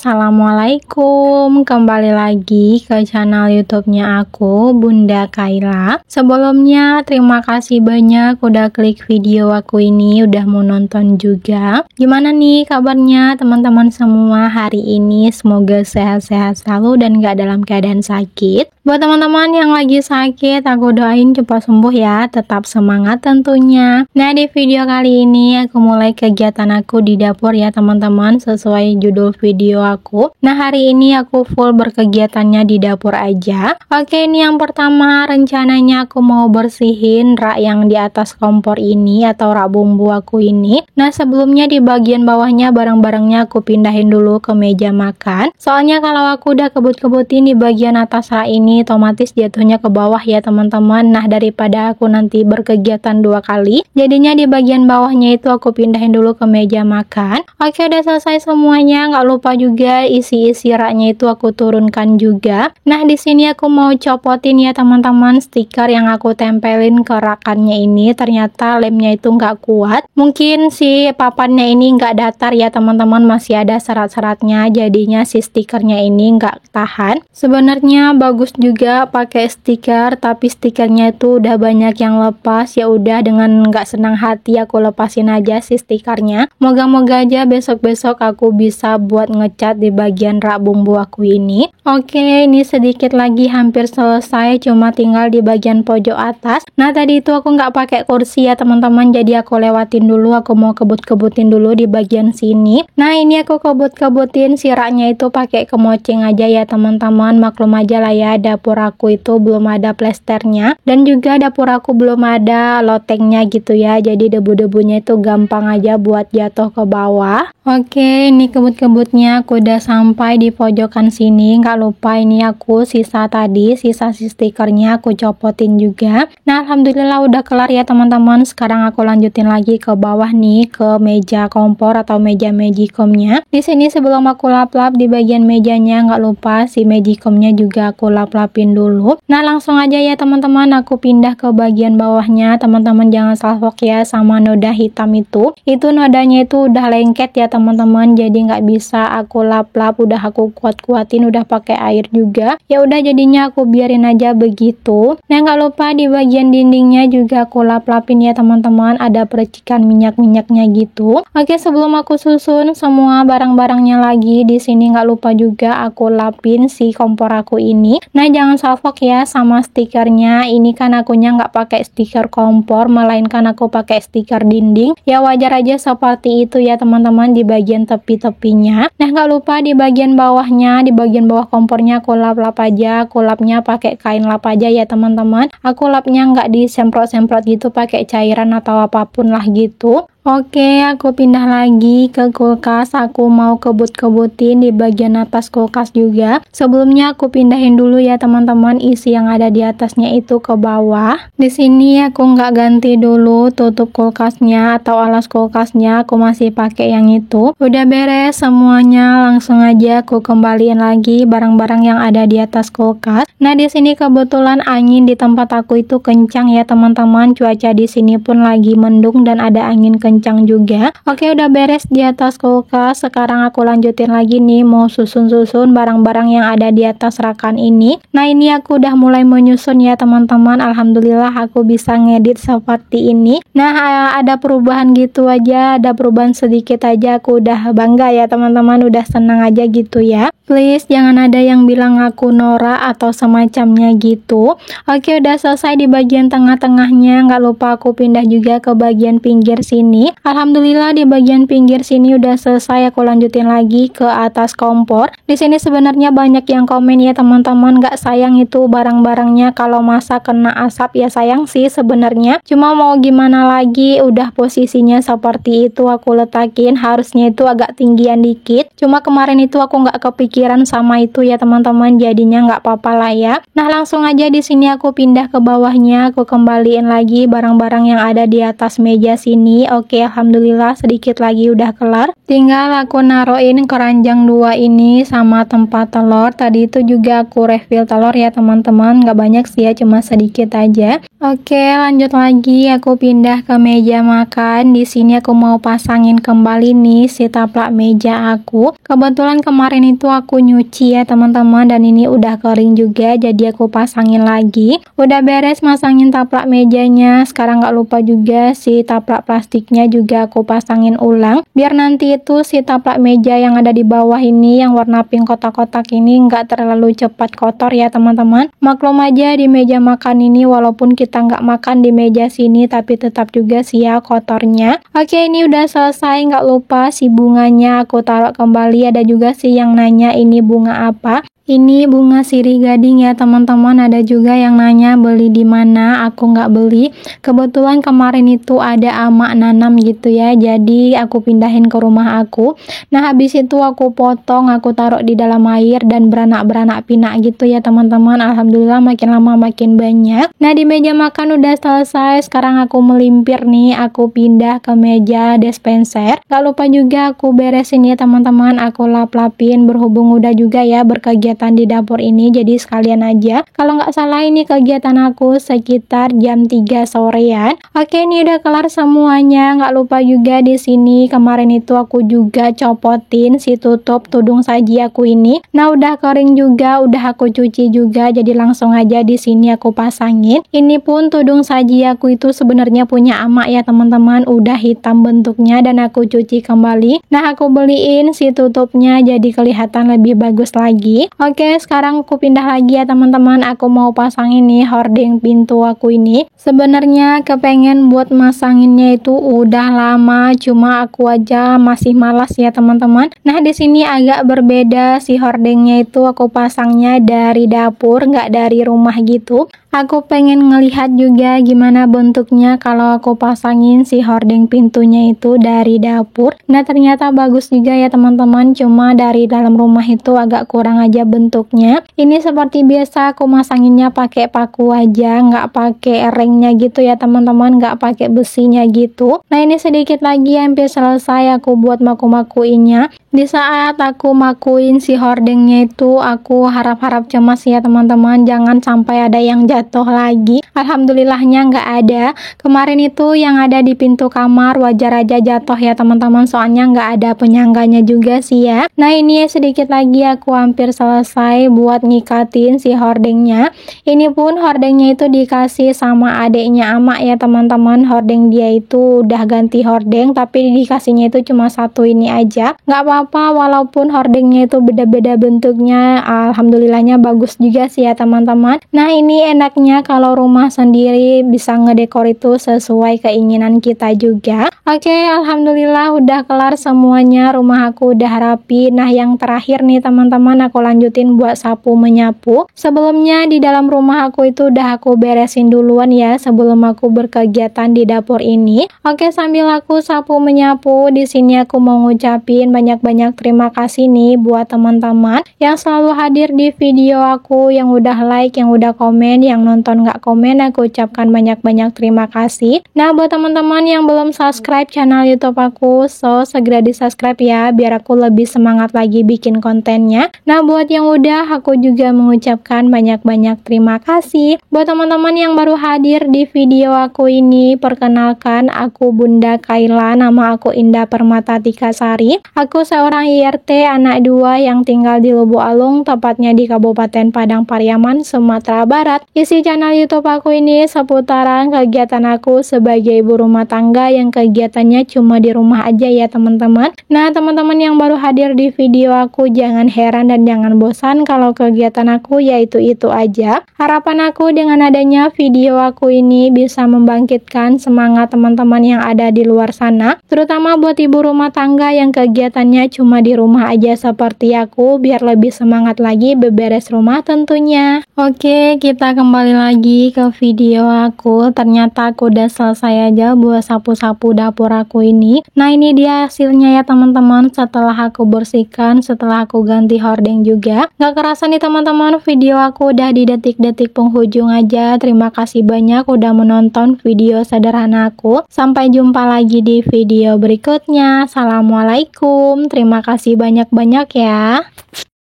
Assalamualaikum, kembali lagi ke channel YouTube-nya aku, Bunda Kaila. Sebelumnya, terima kasih banyak udah klik video aku ini, udah mau nonton juga. Gimana nih kabarnya teman-teman semua hari ini? Semoga sehat-sehat selalu dan gak dalam keadaan sakit. Buat teman-teman yang lagi sakit, aku doain cepat sembuh ya, tetap semangat tentunya. Nah, di video kali ini aku mulai kegiatan aku di dapur ya teman-teman, sesuai judul video aku. Nah, hari ini aku full berkegiatannya di dapur aja. Oke, ini yang pertama, rencananya aku mau bersihin rak yang di atas kompor ini atau rak bumbu aku ini. Nah, sebelumnya di bagian bawahnya barang-barangnya aku pindahin dulu ke meja makan. Soalnya kalau aku udah kebut-kebutin di bagian atas rak ini, otomatis jatuhnya ke bawah ya teman-teman. Nah, daripada aku nanti berkegiatan dua kali, jadinya di bagian bawahnya itu aku pindahin dulu ke meja makan. Oke, udah selesai semuanya. Nggak lupa juga isi-isi raknya itu aku turunkan juga. Nah, di sini aku mau copotin ya teman-teman stiker yang aku tempelin ke rakannya ini. Ternyata lemnya itu nggak kuat. Mungkin si papannya ini nggak datar ya teman-teman, masih ada serat-seratnya. Jadinya si stikernya ini nggak tahan. Sebenarnya bagus juga pakai stiker, tapi stikernya itu udah banyak yang lepas. Ya udah, dengan nggak senang hati aku lepasin aja si stikernya. Moga-moga aja besok-besok aku bisa buat ngecat di bagian rak bumbu aku ini. Oke, ini sedikit lagi hampir selesai, cuma tinggal di bagian pojok atas. Nah, tadi itu aku nggak pakai kursi ya teman-teman, jadi aku lewatin dulu, aku mau kebut-kebutin dulu di bagian sini. Nah, ini aku kebut-kebutin si raknya itu pakai kemoceng aja ya teman-teman. Maklum aja lah ya, dapur aku itu belum ada plesternya, dan juga dapur aku belum ada lotengnya gitu ya, jadi debu-debunya itu gampang aja buat jatuh ke bawah. Oke, ini kebut-kebutnya aku udah sampai di pojokan sini. Nggak lupa ini aku sisa tadi, sisa si stikernya aku copotin juga. Nah, alhamdulillah udah kelar ya teman-teman. Sekarang aku lanjutin lagi ke bawah nih, ke meja kompor atau meja magicomnya. Di sini sebelum aku lap-lap di bagian mejanya, nggak lupa si magicomnya juga aku lap-lapin dulu. Nah, langsung aja ya teman-teman, aku pindah ke bagian bawahnya. Teman-teman jangan salfok ya sama noda hitam itu. Itu nodanya itu udah lengket ya teman-teman, jadi nggak bisa aku lap-lap. Udah aku kuat-kuatin, udah pakai air juga. Ya udah, jadinya aku biarin aja begitu. Nah, nggak lupa di bagian dindingnya juga aku lap-lapin ya teman-teman. Ada percikan minyak-minyaknya gitu. Oke, sebelum aku susun semua barang-barangnya lagi, di sini nggak lupa juga aku lapin si kompor aku ini. Nah, jangan salfok ya sama stikernya. Ini kan akunya nggak pakai stiker kompor, melainkan aku pakai stiker dinding. Ya wajar aja seperti itu ya teman-teman di bagian tepi-tepinya. Nah, nggak lupa di bagian bawahnya, di bagian bawah kompornya aku lap-lap aja. Aku lapnya pakai kain lap aja ya teman-teman. Aku lapnya nggak disemprot-semprot gitu pakai cairan atau apapun lah gitu. Oke, aku pindah lagi ke kulkas. Aku mau kebut-kebutin di bagian atas kulkas juga. Sebelumnya aku pindahin dulu ya teman-teman isi yang ada di atasnya itu ke bawah. Di sini aku nggak ganti dulu tutup kulkasnya atau alas kulkasnya. Aku masih pakai yang itu. Udah beres semuanya, langsung aja aku kembaliin lagi barang-barang yang ada di atas kulkas. Nah, di sini kebetulan angin di tempat aku itu kencang ya teman-teman. Cuaca di sini pun lagi mendung dan ada angin kencang juga. Oke, udah beres di atas kulkas. Sekarang aku lanjutin lagi nih, mau susun-susun barang-barang yang ada di atas rakan ini. Nah, ini aku udah mulai menyusun ya teman-teman. Alhamdulillah aku bisa ngedit seperti ini. Nah, ada perubahan gitu aja, ada perubahan sedikit aja. Aku udah bangga ya teman-teman, udah senang aja gitu ya. Please jangan ada yang bilang aku norak atau semacamnya gitu. Oke, udah selesai di bagian tengah-tengahnya. Nggak lupa aku pindah juga ke bagian pinggir sini. Alhamdulillah di bagian pinggir sini udah selesai. Aku lanjutin lagi ke atas kompor. Di sini sebenarnya banyak yang komen ya teman-teman, nggak sayang itu barang-barangnya kalau masak kena asap. Ya sayang sih sebenarnya, cuma mau gimana lagi, udah posisinya seperti itu aku letakin. Harusnya itu agak tinggian dikit, cuma kemarin itu aku nggak kepikiran sama itu ya teman-teman, jadinya nggak apa-apa lah ya. Nah, langsung aja di sini aku pindah ke bawahnya. Aku kembaliin lagi barang-barang yang ada di atas meja sini. Oke, Oke, alhamdulillah sedikit lagi udah kelar. Tinggal aku naruhin keranjang 2 ini sama tempat telur. Tadi itu juga aku refill telur ya teman-teman, nggak banyak sih ya, cuma sedikit aja. Oke, lanjut lagi, aku pindah ke meja makan. Di sini aku mau pasangin kembali nih si taplak meja aku. Kebetulan kemarin itu aku nyuci ya teman-teman, dan ini udah kering juga, jadi aku pasangin lagi. Udah beres masangin taplak mejanya. Sekarang nggak lupa juga si taplak plastiknya juga aku pasangin ulang, biar nanti itu si taplak meja yang ada di bawah ini yang warna pink kotak-kotak ini nggak terlalu cepat kotor ya teman-teman. Maklum aja di meja makan ini walaupun kita nggak makan di meja sini, tapi tetap juga sih ya kotornya. Oke, ini udah selesai. Nggak lupa si bunganya aku taruh kembali. Ada juga sih yang nanya ini bunga apa. Ini bunga sirih gading ya teman-teman. Ada juga yang nanya beli di mana. Aku nggak beli. Kebetulan kemarin itu ada amak nanam gitu ya, jadi aku pindahin ke rumah aku. Nah, habis itu aku potong, aku taruh di dalam air dan beranak-beranak pinak gitu ya teman-teman. Alhamdulillah makin lama makin banyak. Nah, di meja makan udah selesai. Sekarang aku melimpir nih, aku pindah ke meja dispenser. Gak lupa juga aku beresin ya teman-teman, aku lap-lapin. Berhubung udah juga ya berkegiatan di dapur ini, jadi sekalian aja. Kalau nggak salah ini kegiatan aku sekitar jam 3 sorean. Oke, ini udah kelar semuanya. Nggak lupa juga di sini kemarin itu aku juga copotin si tutup tudung saji aku ini. Nah, udah kering juga, udah aku cuci juga, jadi langsung aja di sini aku pasangin. Ini pun tudung saji aku itu sebenarnya punya amak ya teman-teman, udah hitam bentuknya dan aku cuci kembali. Nah, aku beliin si tutupnya jadi kelihatan lebih bagus lagi. Oke, sekarang aku pindah lagi ya teman-teman. Aku mau pasangin nih hording pintu aku ini. Sebenarnya kepengen buat masanginnya itu udah lama, cuma aku aja masih malas ya teman-teman. Nah, di sini agak berbeda, si hordingnya itu aku pasangnya dari dapur, nggak dari rumah gitu. Aku pengen ngelihat juga gimana bentuknya kalau aku pasangin si hording pintunya itu dari dapur. Nah, ternyata bagus juga ya teman-teman, cuma dari dalam rumah itu agak kurang aja bentuknya. Ini seperti biasa aku masanginnya pakai paku aja, nggak pakai ringnya gitu ya teman-teman, nggak pakai besinya gitu. Nah, ini sedikit lagi hampir selesai aku buat maku-makuinnya. Di saat aku makuin si hordingnya itu, aku harap-harap cemas ya teman-teman, jangan sampai ada yang jatuh lagi. Alhamdulillahnya nggak ada. Kemarin itu yang ada di pintu kamar wajar aja jatuh ya teman-teman, soalnya nggak ada penyangganya juga sih ya. Nah, ini sedikit lagi aku hampir selesai buat ngikatin si hordingnya. Ini pun hordingnya itu dikasih sama adiknya amak ya teman-teman. Hording dia itu udah ganti hording, tapi dikasihnya itu cuma satu ini aja. Nggak apa-apa walaupun hordingnya itu beda-beda bentuknya. Alhamdulillahnya bagus juga sih ya teman-teman. Nah, ini enaknya kalau rumah sendiri bisa ngedekor itu sesuai keinginan kita juga. Oke, alhamdulillah udah kelar semuanya. Rumah aku udah rapi. Nah, yang terakhir nih teman-teman, aku lanjutin buat sapu menyapu. Sebelumnya di dalam rumah aku itu udah aku beresin duluan ya sebelum aku berkegiatan di dapur ini. Oke, sambil aku sapu menyapu, di sini aku mau ngucapin banyak-banyak terima kasih nih buat teman-teman yang selalu hadir di video aku, yang udah like, yang udah komen, yang nonton nggak komen, aku ucapkan banyak-banyak terima kasih. Nah, buat teman-teman yang belum subscribe channel YouTube aku, so segera di subscribe ya biar aku lebih semangat lagi bikin kontennya. Nah, buat yang udah, aku juga mengucapkan banyak-banyak terima kasih. Buat teman-teman yang baru hadir di video aku ini, perkenalkan aku Bunda Kaila, nama aku Indah Permata Tikasari. Aku seorang IRT anak 2 yang tinggal di Lubuk Alung, tepatnya di Kabupaten Padang Pariaman, Sumatera Barat. Isi channel YouTube aku ini seputaran kegiatan aku sebagai ibu rumah tangga yang kegiatannya cuma di rumah aja ya teman-teman. Nah, teman-teman yang baru hadir di video aku jangan heran dan jangan bosan kalau kegiatan aku yaitu itu aja. Harapan aku dengan adanya video aku ini bisa membangkitkan semangat teman-teman yang ada di luar sana, terutama buat ibu rumah tangga yang kegiatannya cuma di rumah aja seperti aku biar lebih semangat lagi beberes rumah tentunya. Oke, kita kembali lagi ke video aku. Ternyata aku udah selesai aja buat sapu-sapu dapur aku ini. Nah, ini dia hasilnya ya teman-teman, setelah aku bersihkan, setelah aku ganti hordeng juga. Gak kerasa nih teman-teman, video aku udah di detik-detik penghujung aja. Terima kasih banyak udah menonton video sederhana aku. Sampai jumpa lagi di video berikutnya. Assalamualaikum, terima kasih banyak-banyak ya.